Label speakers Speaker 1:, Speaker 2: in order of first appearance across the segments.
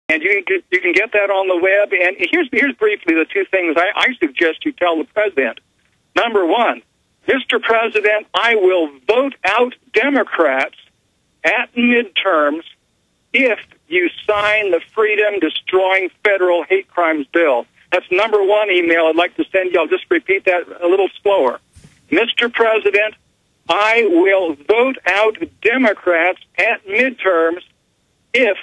Speaker 1: And you can get that on the web. And here's briefly the two things I suggest you tell the president. Number one, Mr. President, I will vote out Democrats at midterms if you sign the freedom-destroying federal hate crimes bill. That's number one email I'd like to send you. I'll just repeat that a little slower. Mr. President, I will vote out Democrats at midterms if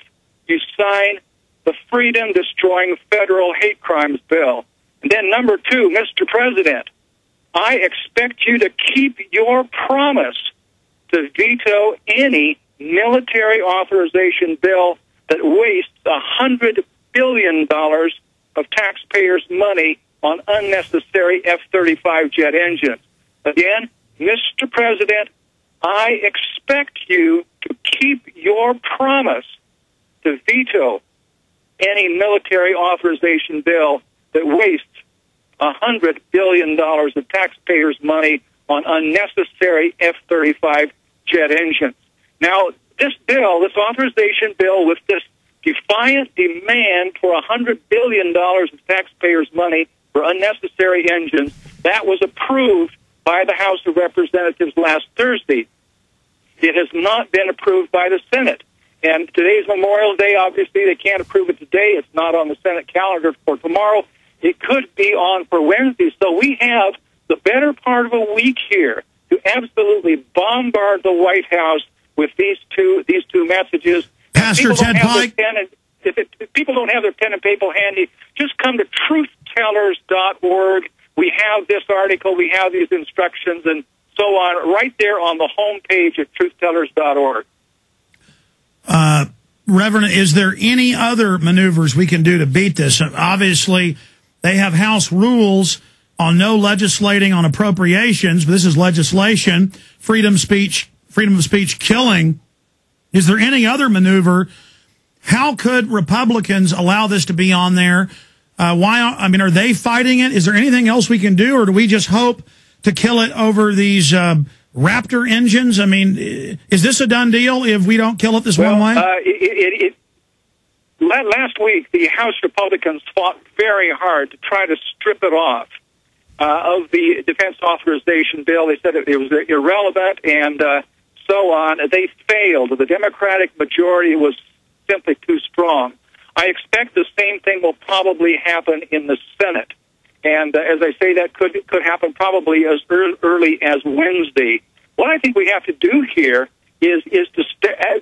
Speaker 1: you sign the freedom-destroying federal hate crimes bill. And then number two, Mr. President, I expect you to keep your promise to veto any military authorization bill that wastes $100 billion of taxpayers' money on unnecessary F-35 jet engines. Again, Mr. President, I expect you to keep your promise to veto any military authorization bill that wastes $100 billion of taxpayers' money on unnecessary F-35 jet engines. Now, this bill, this authorization bill with this defiant demand for $100 billion of taxpayers' money for unnecessary engines, that was approved by the House of Representatives last Thursday. It has not been approved by the Senate. And today's Memorial Day. Obviously, they can't approve it today. It's not on the Senate calendar for tomorrow. It could be on for Wednesday. So we have the better part of a week here to absolutely bombard the White House with these two messages.
Speaker 2: Pastor Ted Pike.
Speaker 1: If people don't have their pen and paper handy, just come to truthtellers.org. We have this article, we have these instructions, and so on, right there on the home page at truthtellers.org.
Speaker 2: Reverend, is there any other maneuvers we can do to beat this? Obviously, they have House rules on no legislating on appropriations, but this is legislation, freedom of speech killing. Is there any other maneuver? How could Republicans allow this to be on there? Are they fighting it? Is there anything else we can do, or do we just hope to kill it over these Raptor engines? I mean, is this a done deal if we don't kill it this one way?
Speaker 1: Last week, the House Republicans fought very hard to try to strip it off of the defense authorization bill. They said it was irrelevant and so on. They failed. The Democratic majority was simply too strong. I expect the same thing will probably happen in the Senate. And as I say, that could happen probably as early as Wednesday. What I think we have to do here is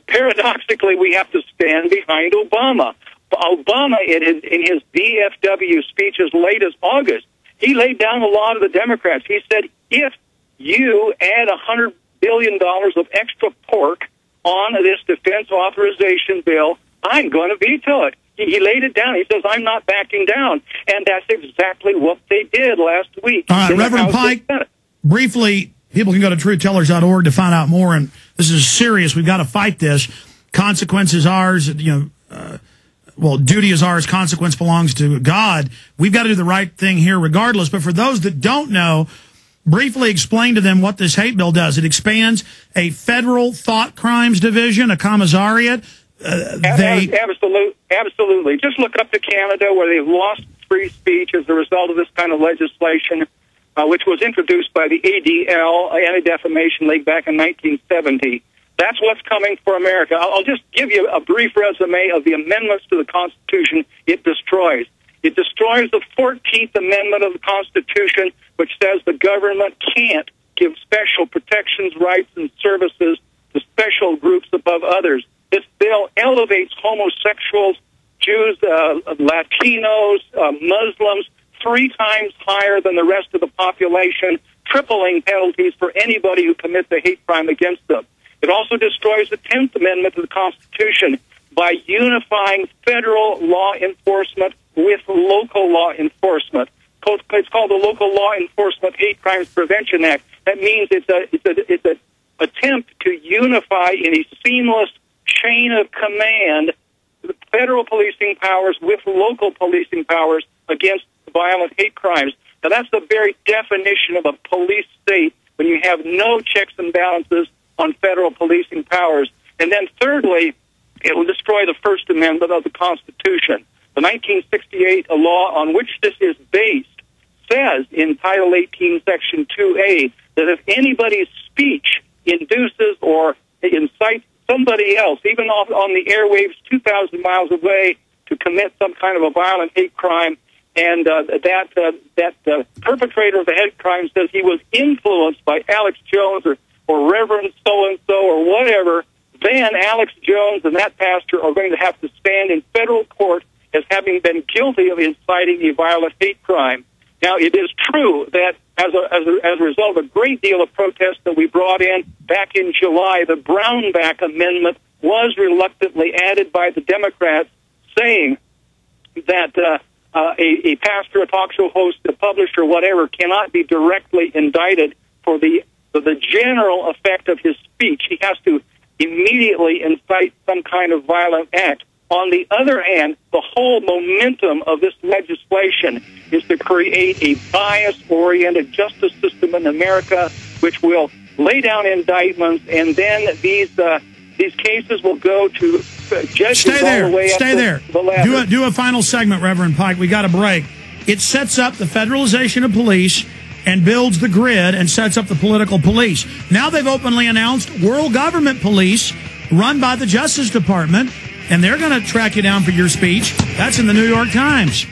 Speaker 1: paradoxically, we have to stand behind Obama. Obama, in his DFW speech as late as August, he laid down the law to the Democrats. He said, if you add $100 billion of extra pork on this defense authorization bill, I'm going to veto it. He laid it down. He says, I'm not backing down. And that's exactly what they did last week.
Speaker 2: All right, Reverend Pike, briefly, people can go to truthtellers.org to find out more. And this is serious. We've got to fight this. Consequence is ours. Duty is ours. Consequence belongs to God. We've got to do the right thing here regardless. But for those that don't know, briefly explain to them what this hate bill does. It expands a federal thought crimes division, a commissariat.
Speaker 1: Absolutely. Just look up to Canada, where they've lost free speech as a result of this kind of legislation, which was introduced by the ADL, Anti-Defamation League, back in 1970. That's what's coming for America. I'll just give you a brief resume of the amendments to the Constitution it destroys. It destroys the 14th Amendment of the Constitution, which says the government can't give special protections, rights, and services to special groups above others. This bill elevates homosexuals, Jews, Latinos, Muslims 3 times higher than the rest of the population, tripling penalties for anybody who commits a hate crime against them. It also destroys the 10th Amendment to the Constitution by unifying federal law enforcement with local law enforcement. It's called the Local Law Enforcement Hate Crimes Prevention Act. That means it's an attempt to unify in a seamless chain of command the federal policing powers with local policing powers against violent hate crimes. Now, that's the very definition of a police state, when you have no checks and balances on federal policing powers. And then thirdly, It will destroy the First Amendment of the Constitution. The 1968 law on which this is based says in Title 18, Section 2A, that if anybody's speech induces or incites somebody else, even on the airwaves 2,000 miles away, to commit some kind of a violent hate crime, and that perpetrator of the hate crime says he was influenced by Alex Jones or Reverend so-and-so or whatever, then Alex Jones and that pastor are going to have to stand in federal court as having been guilty of inciting a violent hate crime. Now, it is true that as a result of a great deal of protest that we brought in back in July, the Brownback Amendment was reluctantly added by the Democrats, saying that a pastor, a talk show host, a publisher, whatever, cannot be directly indicted for the general effect of his speech. He has to immediately incite some kind of violent act. On the other hand, the whole momentum of this legislation is to create a bias-oriented justice system in America, which will lay down indictments, and then these cases will go to judges all the way up the ladder.
Speaker 2: Do a final segment, Reverend Pike. We got a break. It sets up the federalization of police and builds the grid and sets up the political police. Now they've openly announced world government police run by the Justice Department, and they're going to track you down for your speech. That's in the New York Times.